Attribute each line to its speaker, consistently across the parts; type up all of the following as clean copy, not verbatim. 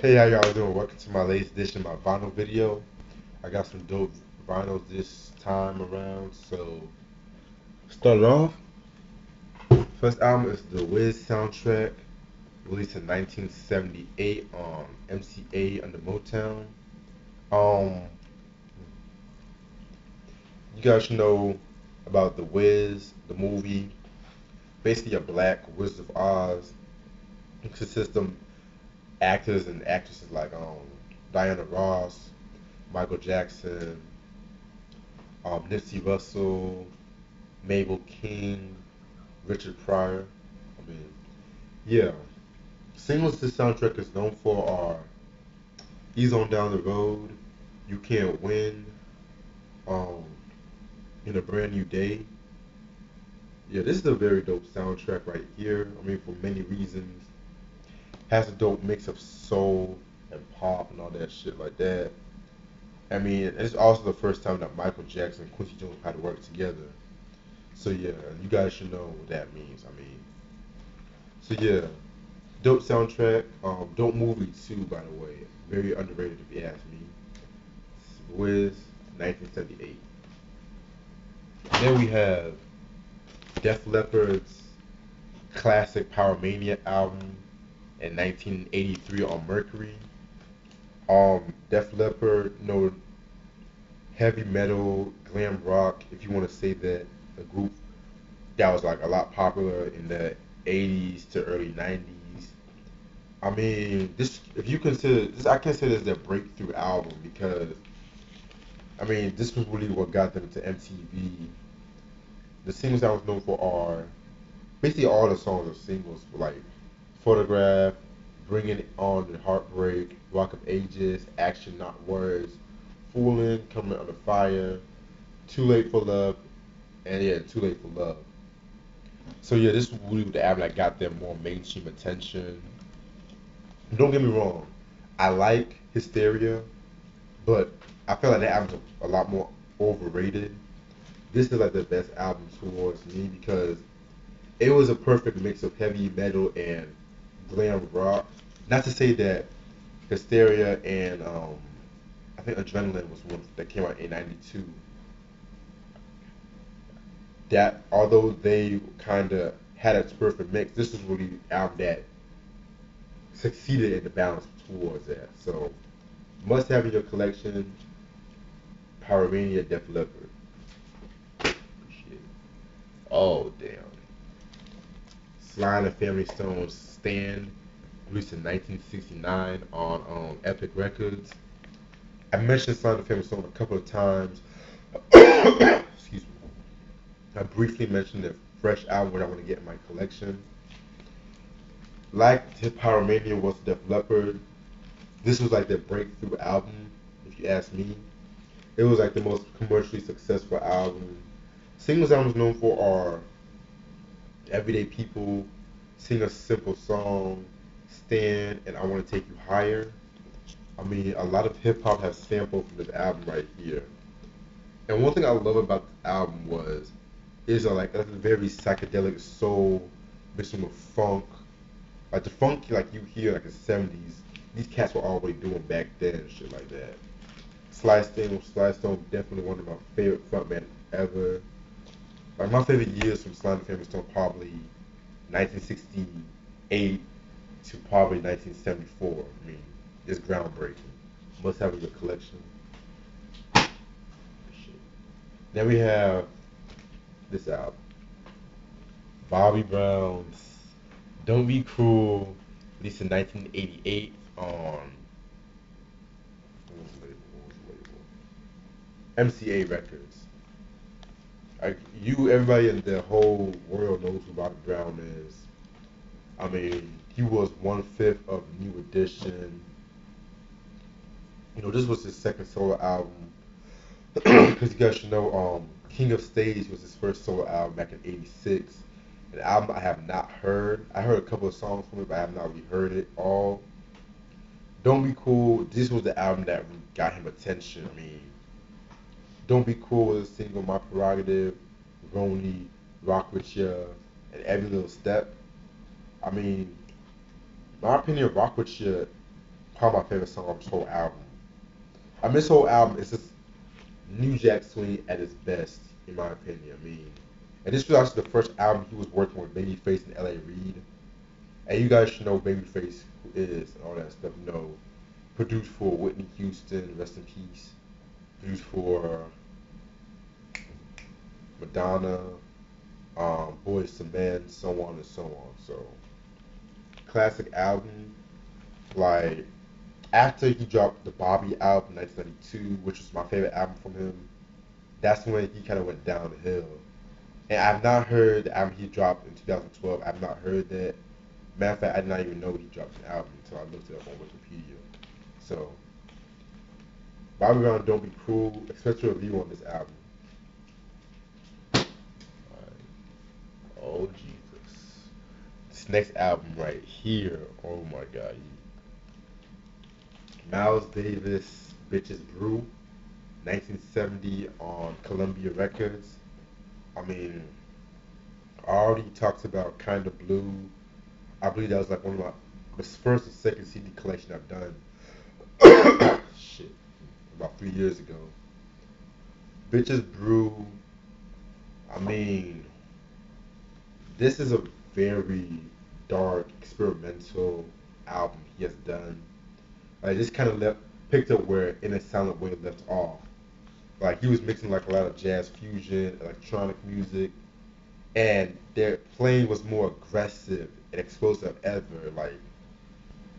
Speaker 1: Hey, how y'all doing? Welcome to my latest edition of my vinyl video. I got some dope vinyls this time around. So, starting off, first album is the Wiz soundtrack, released in 1978 on MCA under Motown. Um, you guys should know about the Wiz, the movie. Basically, a black Wizard of Oz. It consists of actors and actresses like Diana Ross, Michael Jackson, Nipsey Russell, Mabel King, Richard Pryor. I mean, yeah. Singles this soundtrack is known for are Ease on Down the Road, You Can't Win, um, In a Brand New Day. Yeah, this is a very dope soundtrack right here. I mean, for many reasons. Has a dope mix of soul and pop and all that shit like that. I mean, it's also the first time that Michael Jackson and Quincy Jones had to work together. So yeah, you guys should know what that means. I mean, so yeah, dope soundtrack. Dope movie too, by the way. Very underrated if you ask me. Wiz, 1978. Then we have Def Leppard's classic Power Mania album in 1983 on Mercury. Def Leppard, heavy metal, glam rock, if you want to say that, a group that was like a lot popular in the 80s to early 90s. I mean, this if you consider this, I consider this their breakthrough album because I mean, this was really what got them to MTV. The singles I was known for are basically all the songs are singles, like Photograph, Bringing On the Heartbreak, Rock of Ages, Action Not Words, Foolin', Coming Under Fire, Too Late for Love, and yeah, Too Late for Love. So yeah, this was really the album that got them more mainstream attention. Don't get me wrong, I like Hysteria, but I feel like that album's a lot more overrated. This is like the best album towards me because it was a perfect mix of heavy metal and glam rock. Not to say that Hysteria and I think Adrenaline was one that came out in '92. That although they kind of had its perfect mix, this is really the album that succeeded in the balance towards that. So must have in your collection, Power Mania, Def Leppard. Shit. Oh damn. Sly and the Family Stone's Stand, released in 1969 on Epic Records. I mentioned Sly and the Family Stone a couple of times. Excuse me. I briefly mentioned the fresh album that I want to get in my collection. Like Hip Power Mania was Def Leppard, this was like their breakthrough album, if you ask me. It was like the most commercially successful album. Singles I was known for are Everyday People, Sing a Simple Song, Stand, and I Want to Take You Higher. I mean, a lot of hip hop has sampled from this album right here. And one thing I love about the album was is like a very psychedelic soul mixed with funk. Like the funk like you hear like in the '70s, these cats were already doing back then and shit like that. Sly Stone definitely one of my favorite frontmen ever. Like my favorite years from Sly and the Family Stone probably 1968 to probably 1974. I mean, it's groundbreaking. Must have a good collection. Shit. Then we have this album, Bobby Brown's "Don't Be Cruel," released in 1988 on MCA Records. Like everybody in the whole world knows who Bobby Brown is. I mean, he was 1/5 of New Edition. This was his second solo album. Because you guys should know, King of Stage was his first solo album back in '86. An album I have not heard. I heard a couple of songs from it, but I have not really heard it all. Don't Be Cool. This was the album that got him attention. I mean, Don't Be Cool was a single, My Prerogative, Roni, Rock With Ya, and Every Little Step. I mean, my opinion, Rock With Ya probably my favorite song on this whole album. I mean, this whole album is just New Jack Swing at its best, in my opinion. I mean, and this was actually the first album he was working with Babyface and L.A. Reid. And you guys should know Babyface who is and all that stuff. You know, produced for Whitney Houston, rest in peace. Produced for Madonna, Boyz II Men, so on and so on. So, classic album. Like, after he dropped the Bobby album in 1992, which was my favorite album from him, that's when he kind of went downhill. And I've not heard the album he dropped in 2012. I've not heard that. Matter of fact, I did not even know he dropped an album until I looked it up on Wikipedia. So, Bobby Brown, Don't Be Cruel, expect a review on this album. Oh, Jesus. This next album right here, oh my God. Miles Davis, Bitches Brew, 1970 on Columbia Records. I mean, I already talked about Kinda Blue. I believe that was like one of the first or second CD collection I've done. Shit, about 3 years ago. Bitches Brew. I mean, this is a very dark, experimental album he has done. Like, this kind of picked up where In a Silent Way left off. Like, he was mixing like a lot of jazz fusion, electronic music, and their playing was more aggressive and explosive ever. Like,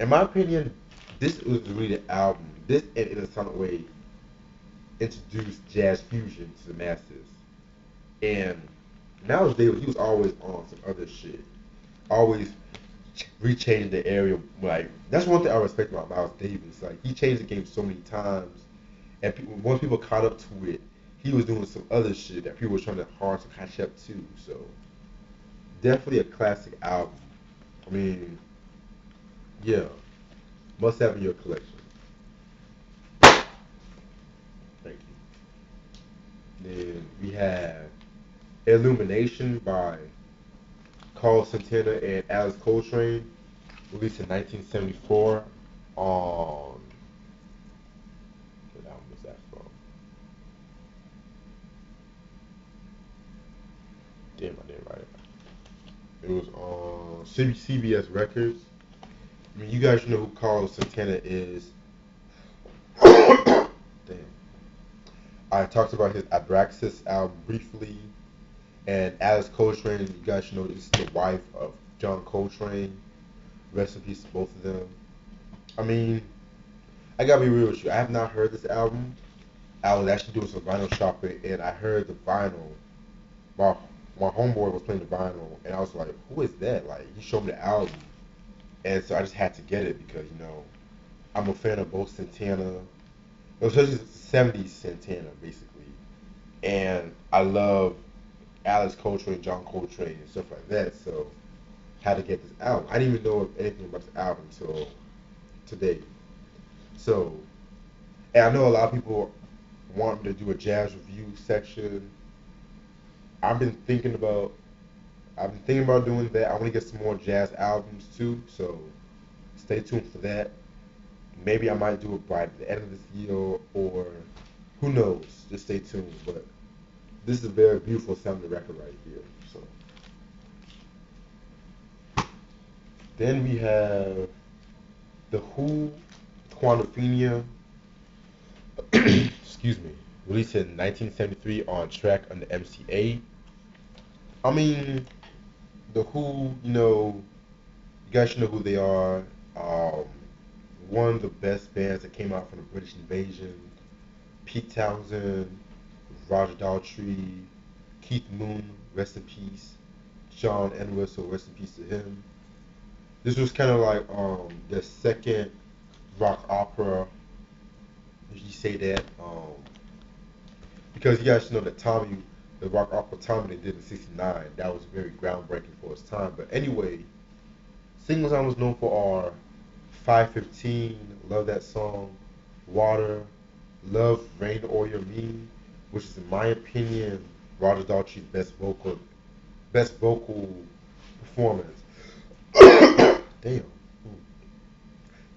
Speaker 1: in my opinion, this was really the album. This and In a Silent Way introduced jazz fusion to the masses. And Miles Davis, he was always on some other shit. Always rechanging the area. Like, that's one thing I respect about Miles Davis. Like, he changed the game so many times, and once people caught up to it, he was doing some other shit that people were trying to hard to catch up to. So, definitely a classic album. I mean, yeah, must have in your collection. Thank you. Then we have Illumination by Carl Santana and Alice Coltrane, released in 1974 on, what album was that from? Damn, I didn't write it. It was on CBS Records. I mean, you guys know who Carlos Santana is. Damn. I talked about his Abraxas album briefly, and Alice Coltrane. You guys should know this is the wife of John Coltrane. Rest in peace to both of them. I mean, I gotta be real with you. I have not heard this album. I was actually doing some vinyl shopping, and I heard the vinyl. My my homeboy was playing the vinyl, and I was like, "Who is that?" Like, he showed me the album, and so I just had to get it because I'm a fan of both Santana, especially the '70s Santana, basically, and I love Alice Coltrane, John Coltrane, and stuff like that. So, had to get this album. I didn't even know anything about this album until today. So, and I know a lot of people want me to do a jazz review section. I've been thinking about I've been thinking about doing that. I want to get some more jazz albums too, so stay tuned for that. Maybe I might do it by the end of this year, or who knows? Just stay tuned. But this is a very beautiful sounding record right here. So then we have the Who, Quantifinia, excuse me, released in 1973 on track under MCA. I mean, the Who, you guys should know who they are. Um, One of the best bands that came out from the British invasion. Pete Townsend, Roger Daltrey, Keith Moon, rest in peace. John Entwistle, rest in peace to him. This was kind of like the second rock opera. If you say that, because you guys should know that Tommy, the rock opera Tommy they did in '69, that was very groundbreaking for its time. But anyway, singles I was known for are 515, love that song. Water, love Rain Over Me, which is in my opinion Roger Daltrey's best vocal performance. Damn.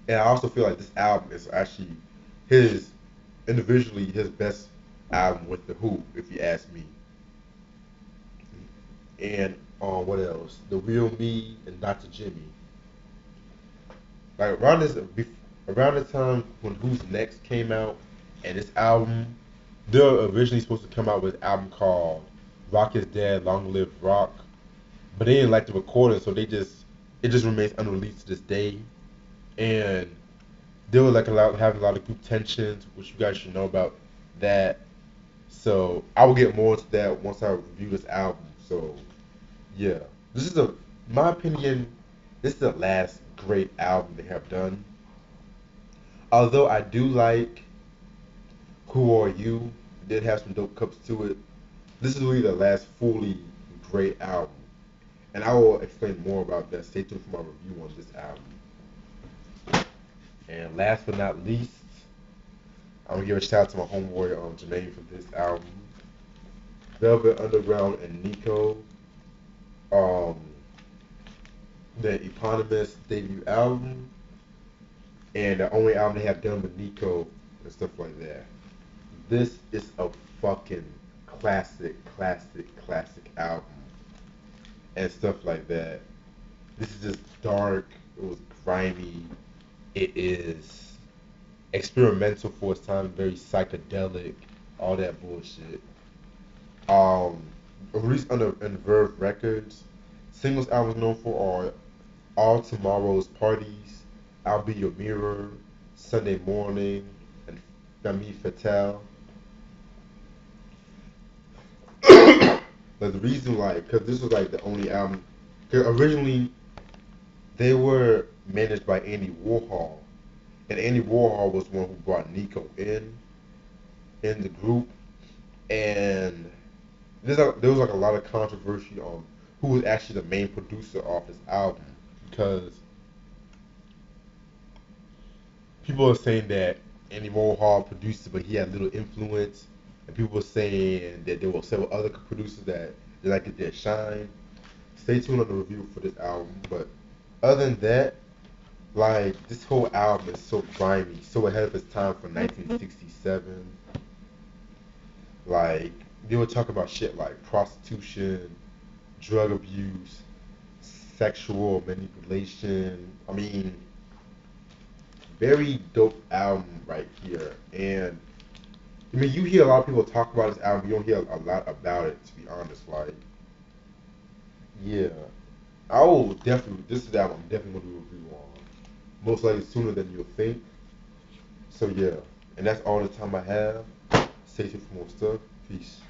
Speaker 1: And I also feel like this album is actually his individually his best album with the Who, if you ask me. And what else? The Real Me and Dr. Jimmy. Like around the time when Who's Next came out, and this album, they were originally supposed to come out with an album called Rock Is Dead, Long Live Rock, but they didn't like the recording, so it just remains unreleased to this day. And they were like having a lot of group tensions, which you guys should know about that. So I will get more into that once I review this album. So yeah, this is my opinion, this is the last great album they have done. Although I do like Who Are You, it did have some dope cuts to it. This is really the last fully great album, and I will explain more about that. Stay tuned for my review on this album. And last but not least, I'm gonna give a shout out to my homeboy Jermaine for this album. Velvet Underground and Nico, um, the eponymous debut album, and the only album they have done with Nico and stuff like that. This is a fucking classic album and stuff like that. This is just dark. It was grimy. It is experimental for its time, very psychedelic, all that bullshit. Um, Released under in Verve Records. Singles I was known for are All Tomorrow's Parties, I'll Be Your Mirror, Sunday Morning, and Femme Fatale. But the reason, like, because this was like the only album. Cause originally they were managed by Andy Warhol, and Andy Warhol was the one who brought Nico in the group, and there was like a lot of controversy on who was actually the main producer of this album because people are saying that Andy Warhol produced it, but he had little influence, and people were saying that there were several other producers that did not get their shine. Stay tuned on the review for this album, but other than that, like this whole album is so grimy, so ahead of its time for 1967. Like they were talking about shit like prostitution, drug abuse, sexual manipulation. I mean, very dope album right here. And I mean, you hear a lot of people talk about this album. You don't hear a lot about it, to be honest. Like, yeah, I will definitely. This is the album I'm definitely gonna do a review on. Most likely sooner than you'll think. So yeah, and that's all the time I have. Stay tuned for more stuff. Peace.